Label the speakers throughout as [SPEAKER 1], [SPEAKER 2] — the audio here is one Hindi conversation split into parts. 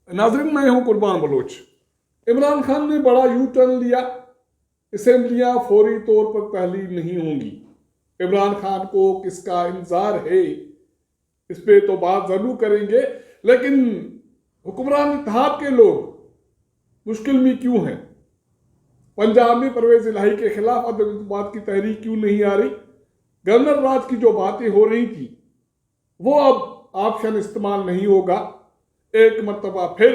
[SPEAKER 1] नाज़रीन, मैं हूं कुर्बान बलोच। इमरान खान ने बड़ा यू टर्न लिया। असेंबलियां फौरी तौर पर तहलील नहीं होंगी। इमरान खान को किसका इंतजार है, इस पे तो बात जरूर करेंगे, लेकिन हुक्मरान इत्तेहाद के लोग मुश्किल में क्यों हैं? पंजाब में परवेज इलाही के खिलाफ अदम इत्तेमाद की तहरीक क्यों नहीं आ रही? गवर्नर राज की जो बातें हो रही थी वो अब ऑप्शन इस्तेमाल नहीं होगा। एक मरतबा फिर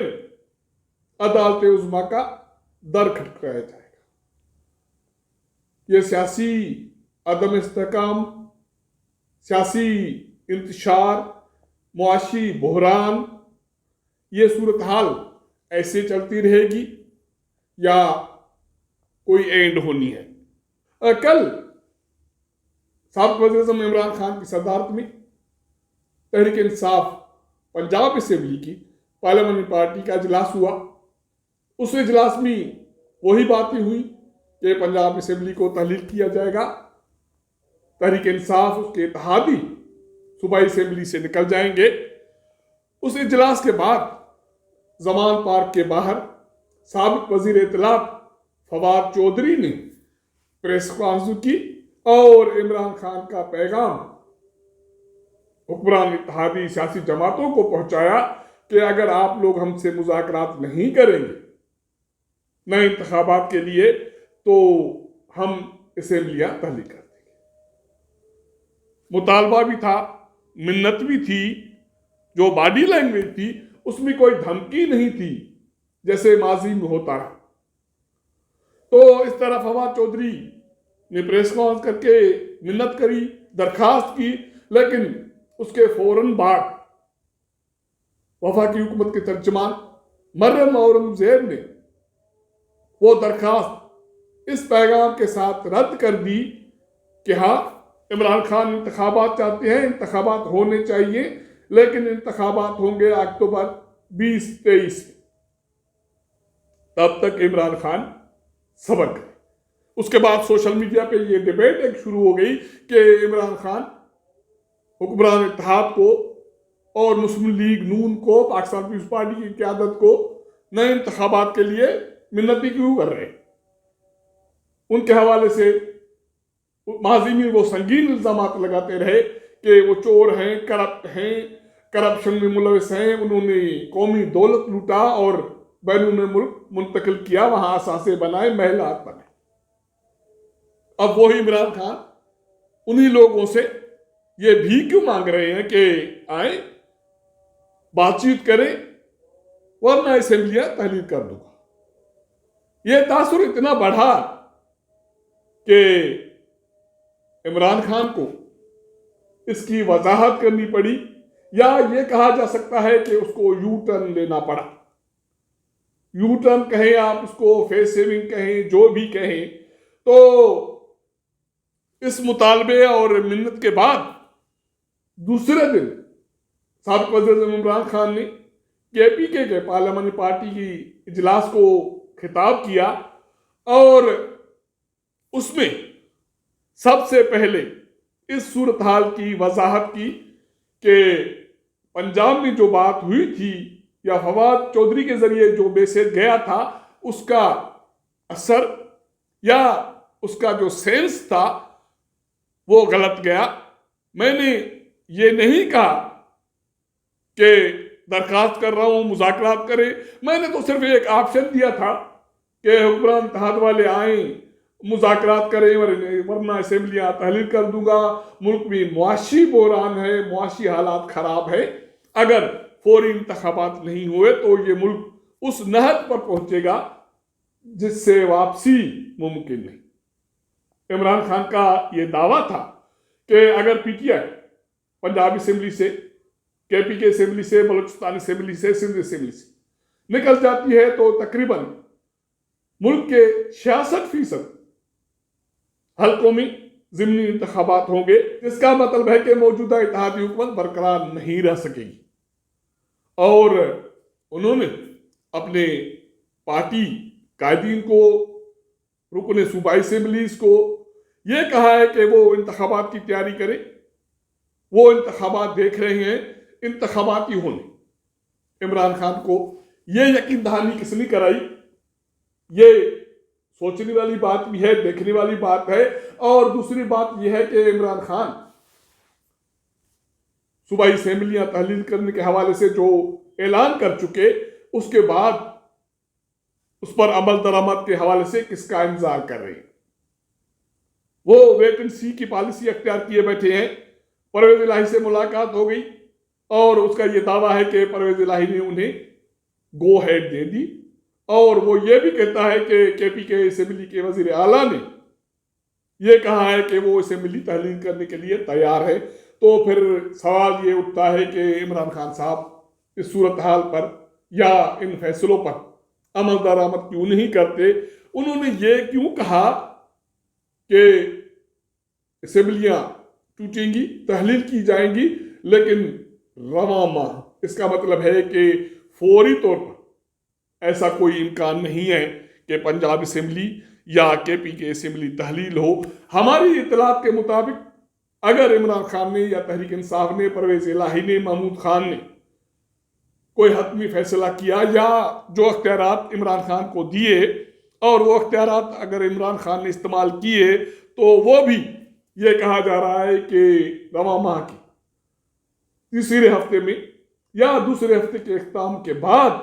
[SPEAKER 1] अदालत उज़्मा का दर खटखटाया जाएगा। ये सियासी अदम इस्तेहकाम, सियासी इंतशार, मुआशी बहरान, ये सूरत हाल ऐसे चलती रहेगी या कोई एंड होनी है? कल साबिक़ वज़ीर-ए-आज़म इमरान खान की सदारत में तहरीक इंसाफ पंजाब असेंबली की पार्लियामेंट्री पार्टी का इजलास हुआ। उस इजलास में वही बातें हुई कि पंजाब असेंबली को तहलील किया जाएगा। तहरीक इंसाफ, उसके इत्तेहादी सूबाई असेंबली से निकल जाएंगे। उस इजलास के बाद जमान पार्क के बाहर साबिक़ वज़ीर इत्तलात फवाद चौधरी ने प्रेस कॉन्फ्रेंस की और इमरान खान का पैगाम हुक्मरान इत्तेहादी सियासी जमातों को पहुंचाया कि अगर आप लोग हमसे मुज़ाकरात नहीं करेंगे नए इंतखाबात के लिए तो हम असेंबलियां तहलील कर देंगे। मुतालबा भी था, मिन्नत भी थी, जो बॉडी लैंग्वेज थी उसमें कोई धमकी नहीं थी जैसे माजी में होता है। तो इस तरह फवाद चौधरी ने प्रेस कॉन्फ्रेंस करके मिन्नत करी, दरखास्त की, लेकिन उसके फौरन बाद वफाकी हुकूमत के तर्जमान मरियम औरंगजेब ने वो दरखास्त इस पैगाम के साथ रद्द कर दी कि हाँ, इमरान खान इंतखाबात चाहते हैं, इंतखाबात होने चाहिए, लेकिन इंतखाबात होंगे अक्टूबर 2023 में। तब तक इमरान खान सब्र करे। उसके बाद सोशल मीडिया पे ये डिबेट एक शुरू हो गई कि इमरान खान हुक्मरान इत्तेहाद को और मुस्लिम लीग नून को, पाकिस्तान पीपल्स पार्टी की क़यादत को नए इंतखाबात के लिए मिन्नती क्यों कर रहे हैं। उनके हवाले से माजी में वो संगीन इल्जामात लगाते रहे कि वो चोर हैं, करप्ट हैं, करप्शन में मुलविस हैं, उन्होंने कौमी दौलत लूटा और बैरून मुल्क मुंतकिल किया, वहां असासे बनाए, महलात बने। अब वही इमरान खान उन्हीं लोगों से ये भी क्यों मांग रहे हैं कि आए, बातचीत करें, वरना असेंबलियां तहलील कर दूंगा। यह तासुर इतना बढ़ा कि इमरान खान को इसकी वजाहत करनी पड़ी, या यह कहा जा सकता है कि उसको यू टर्न लेना पड़ा। यू टर्न कहें आप उसको, फेस सेविंग कहें, जो भी कहें, तो इस मुतालबे और मिन्नत के बाद दूसरे दिन साबिक़ वज़ीर-ए-आज़म इमरान खान ने केपीके के पार्लियामेंट्री पार्टी की इजलास को खिताब किया और उसमें सबसे पहले इस सूरत हाल की वजाहत की कि पंजाब में जो बात हुई थी या फवाद चौधरी के जरिए जो मैसेज गया था उसका असर या उसका जो सेंस था वो गलत गया। मैंने ये नहीं कहा कि दरखास्त कर रहा हूं मुज़ाकरात करें, मैंने तो सिर्फ एक ऑप्शन दिया था कि हुक्मरान इत्तेहाद वाले आए, मुज़ाकरात करें, वरना असेंबलियां तहलील कर दूंगा। मुल्क में मुआशी बहरान है, मुआशी हालात खराब है, अगर फौरी इंतखाबात नहीं हुए तो ये मुल्क उस नहज पर पहुंचेगा जिससे वापसी मुमकिन नहीं। इमरान खान का ये दावा था कि अगर पीटीआई पंजाब असेंबली से, केपीके असेंबली से, बलूचिस्तान असेंबली से, सिंध असेंबली से निकल जाती है तो तकरीबन मुल्क के 66% हल्कों में ज़िमनी इंतखाबात होंगे, जिसका मतलब है कि मौजूदा इत्तेहादी हुकूमत बरकरार नहीं रह सकेगी। और उन्होंने अपने पार्टी कायदीन को, रुकने सूबाई असेंबलीज को यह कहा है कि वो इंतखाबात की तैयारी करें। वो इंतखाबात देख रहे हैं, इंतखाबाती होने इमरान खान को ये यकीन दहानी किसने कराई? ये सोचने वाली बात भी है, देखने वाली बात है। और दूसरी बात यह है कि इमरान खान सूबाई असेंबलियां तहलील करने के हवाले से जो ऐलान कर चुके, उसके बाद उस पर अमल दरामद के हवाले से किसका इंतजार कर रहे हैं? वो वेट एंड सी की पॉलिसी अख्तियार किए बैठे हैं। परवेज इलाही से मुलाकात हो गई और उसका ये दावा है कि परवेज इलाही ने उन्हें गो हेड दे दी, और वो ये भी कहता है कि केपी के असेंबली के वजीर आला ने ये कहा है कि वो असेंबली तहलील करने के लिए तैयार है। तो फिर सवाल ये उठता है कि इमरान खान साहब इस सूरत हाल पर या इन फैसलों पर अमल दरामद क्यों नहीं करते? उन्होंने ये क्यों कहा कि असेंबलियां टूटेंगी, तहलील की जाएंगी, लेकिन रवां माह, इसका मतलब है कि फौरी तौर पर ऐसा कोई इम्कान नहीं है कि पंजाब असेंबली या केपी के असेंबली तहलील हो। हमारी इतलात के मुताबिक अगर इमरान खान ने या तहरीक इंसाफ ने, परवेज इलाही ने, महमूद खान ने कोई हतमी फैसला किया या जो अख्तियारात इमरान खान को दिए, और वो अख्तियारात अगर इमरान खान ने इस्तेमाल किए, तो वो भी ये कहा जा रहा है कि रवां माह की तीसरे हफ्ते में या दूसरे हफ्ते के इख्तिताम के बाद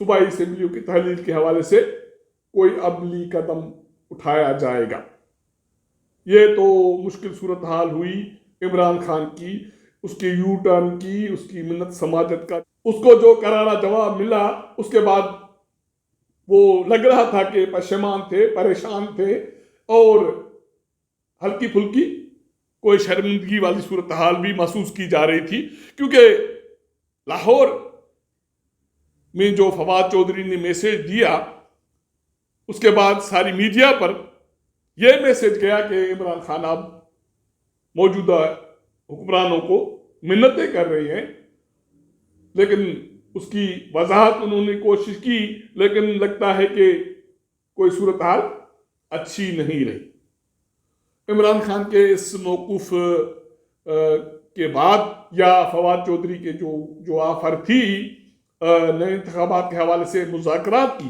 [SPEAKER 1] सूबाई असेंबलियों की तहलील के हवाले से कोई अमली कदम उठाया जाएगा। ये तो मुश्किल सूरत हाल हुई इमरान खान की, उसके यू टर्न की, उसकी मिन्नत समाजत का, उसको जो करारा जवाब मिला, उसके बाद वो लग रहा था कि परेशान थे, परेशान थे, और हल्की फुल्की कोई शर्मिंदगी वाली सूरत हाल भी महसूस की जा रही थी। क्योंकि लाहौर में जो फवाद चौधरी ने मैसेज दिया, उसके बाद सारी मीडिया पर यह मैसेज गया कि इमरान खान अब मौजूदा हुक्मरानों को मिन्नतें कर रहे हैं, लेकिन उसकी वजाहत उन्होंने कोशिश की, लेकिन लगता है कि कोई सूरत हाल अच्छी नहीं रही। इमरान खान के इस मौकूफ के बाद या फवाद चौधरी के जो ऑफर थी नए इंतखाबात के हवाले से मुज़ाकरात की,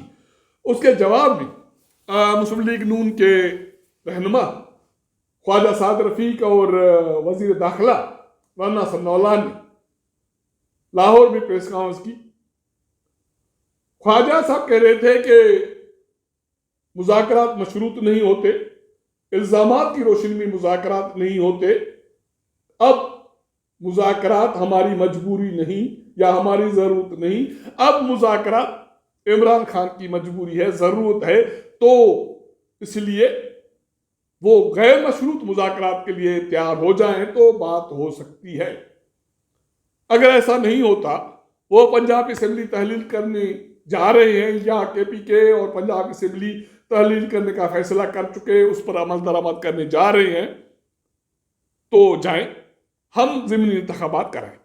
[SPEAKER 1] उसके जवाब में मुस्लिम लीग नून के रहनुमा ख्वाजा साद रफीक और वजीर दाखिला राना सन्नाउल्लाह ने लाहौर में प्रेस कॉन्फ्रेंस की। ख्वाजा साहब कह रहे थे कि मुज़ाकरात मशरूत नहीं होते, इल्जामात की रोशनी में मुज़ाकरात नहीं होते। अब मुज़ाकरात हमारी मजबूरी नहीं या हमारी ज़रूरत नहीं, अब मुज़ाकरात इमरान खान की मजबूरी है, ज़रूरत है, तो इसलिए वो गैर मशरूत मुज़ाकरात के लिए तैयार हो जाएं तो बात हो सकती है। अगर ऐसा नहीं होता, वो पंजाब असेंबली तहलील करने जा रहे हैं या केपी के और पंजाब असेंबली तहलील करने का फैसला कर चुके, उस पर अमल दरामद करने जा रहे हैं, तो जाएं, हम ज़िमनी इंतखाबात कराएंगे।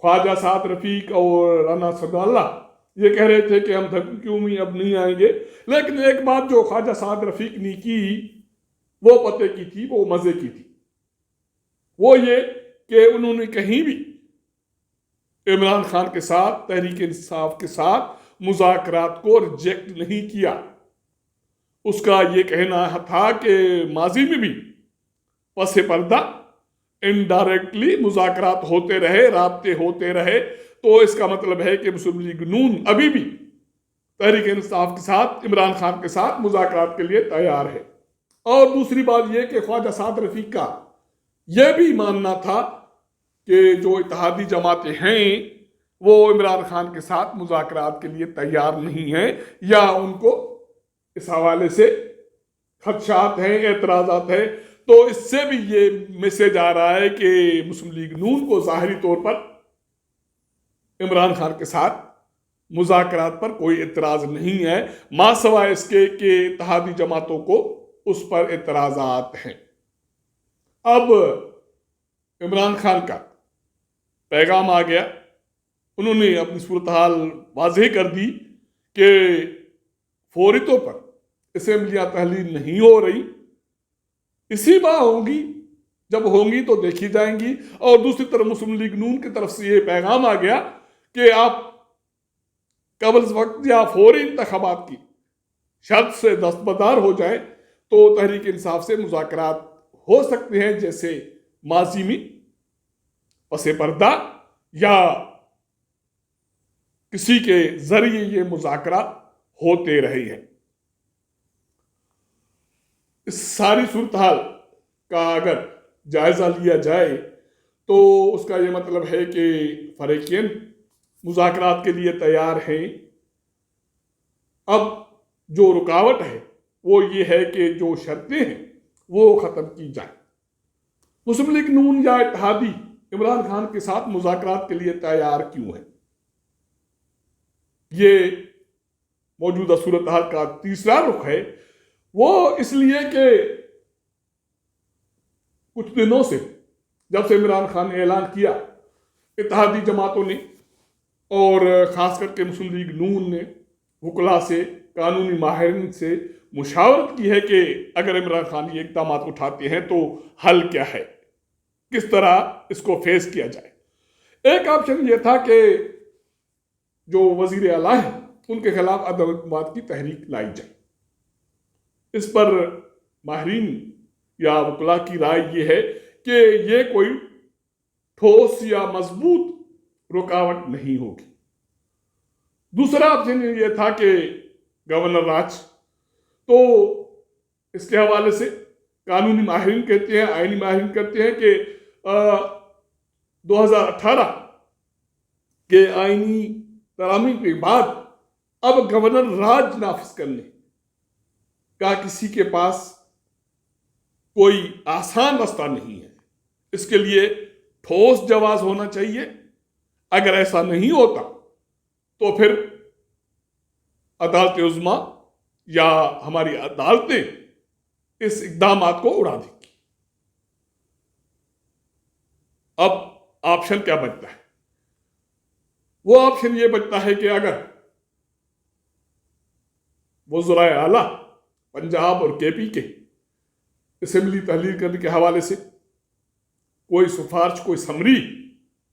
[SPEAKER 1] ख्वाजा साद रफीक और राना सन्नाउल्लाह ये कह रहे थे कि हम धमकियों में अब नहीं आएंगे, लेकिन एक बात जो ख्वाजा साद रफीक ने की वो पते की थी, वो मजे की थी। वो ये कि उन्होंने कहीं भी इमरान खान के साथ, तहरीक इंसाफ के साथ मुज़ाकरात को रिजेक्ट नहीं किया। उसका ये कहना था कि माजी में भी पसे पर्दा इनडायरेक्टली मुज़ाकरात होते रहे, राब्ते होते रहे, तो इसका मतलब है कि मुस्लिम लीग नून अभी भी तहरीक इंसाफ के साथ, इमरान खान के साथ मुज़ाकरात के लिए तैयार है। और दूसरी बात यह कि ख्वाजा साद रफीक का यह भी मानना था कि जो इत्तेहादी जमातें हैं वो इमरान खान के साथ मुज़ाकरात के लिए तैयार नहीं हैं, या उनको इस हवाले से खदशात हैं, एतराज़ात हैं। तो इससे भी ये मैसेज आ रहा है कि मुस्लिम लीग नून को ज़ाहिरी तौर पर इमरान खान के साथ मुज़ाकरात पर कोई एतराज़ नहीं है, मासवाए इसके कि इत्तेहादी जमातों को उस पर एतराज़ात हैं। अब इमरान खान का पैगाम आ गया, उन्होंने अपनी सूरत हाल वाज़ेह कर दी कि फौरी तौर पर असेंबलियां तहलील नहीं हो रही, इसी माह होंगी, जब होंगी तो देखी जाएंगी। और दूसरी तरफ मुस्लिम लीग नून की तरफ से ये पैगाम आ गया कि आप कबल वक्त या फौरी इंतखाबात की शर्त से दस्तबरदार हो जाए तो तहरीक इंसाफ से मुज़ाकरात हो सकते हैं, जैसे माजी में पसे पर्दा या किसी के जरिए ये मुज़ाकरा होते रहे हैं। इस सारी सूरत हाल का अगर जायजा लिया जाए तो उसका ये मतलब है कि फरीक़ैन मुज़ाकरात के लिए तैयार हैं। अब जो रुकावट है वो ये है कि जो शर्तें हैं वो ख़त्म की जाए। मुस्लिम लीग नून या इत्तेहादी इमरान खान के साथ मुज़ाकरात के लिए तैयार क्यों है? ये मौजूदा सूरत हाल का तीसरा रुख है। वो इसलिए कि कुछ दिनों से जब से इमरान खान ने ऐलान किया, इत्तेहादी जमातों ने और ख़ास करके मुस्लिम लीग नून ने वकला से, कानूनी माहिरीन से मुशावरत की है कि अगर इमरान खान ये इक़दाम उठाते हैं तो हल क्या है, किस तरह इसको फेस किया जाए। एक ऑप्शन ये था कि जो वज़ीर आला है उनके खिलाफ अदम एतमाद की तहरीक लाई जाए। इस पर माहिरीन या वकला की राय ये है कि ये कोई ठोस या मजबूत रुकावट नहीं होगी। दूसरा ऑप्शन ये था कि गवर्नर राज, तो इसके हवाले से कानूनी माहिरीन कहते हैं, आईनी माहिरीन कहते हैं कि 2018 के आईनी तरामीम के बाद अब गवर्नर राज नाफिज करने का किसी के पास कोई आसान रास्ता नहीं है। इसके लिए ठोस जवाब होना चाहिए। अगर ऐसा नहीं होता तो फिर अदालत उज़्मा या हमारी अदालतें इस इक़दामात को उड़ा देगी। अब ऑप्शन क्या बचता है? वो ऑप्शन ये बचता है कि अगर वज़राए आला पंजाब और केपी के असेंबली तहलील करने के हवाले से कोई सिफारिश, कोई समरी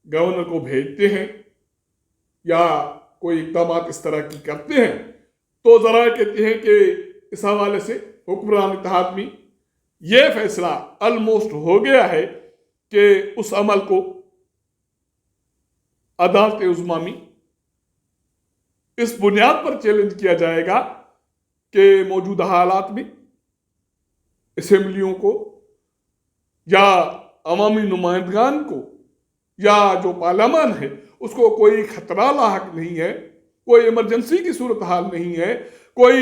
[SPEAKER 1] गवर्नर को भेजते हैं या कोई इक़दामात इस तरह की करते हैं, तो ज़रा कहते हैं कि इस हवाले से हुक्मरान इत्तेहाद में यह फैसला ऑलमोस्ट हो गया है कि उस अमल को अदालत उज़्मा में इस बुनियाद पर चैलेंज किया जाएगा कि मौजूदा हालात में असेंबलियों को या अवामी नुमाइंदगान को या जो पार्लियामान है उसको कोई खतरा लाहक नहीं है, कोई इमरजेंसी की सूरत हाल नहीं है, कोई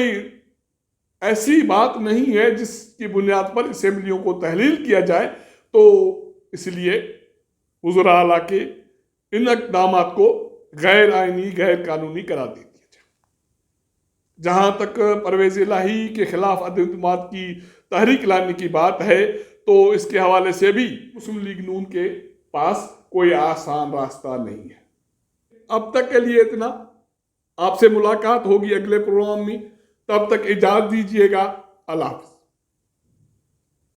[SPEAKER 1] ऐसी बात नहीं है जिसकी बुनियाद पर असेंबलियों को तहलील किया जाए। तो इसलिए वज़रा आला के इन इक़दामात को गैर आइनी, गैर कानूनी करार दे दिया जाए। जहाँ तक परवेज़ इलाही के खिलाफ अदम एतमाद की तहरीक लाने की बात है तो इसके हवाले से भी मुस्लिम लीग नून के पास कोई आसान रास्ता नहीं है। अब तक के लिए इतना। आपसे मुलाकात होगी अगले प्रोग्राम में, तब तक इजाज़त दीजिएगा। अल्लाह हाफ़िज़।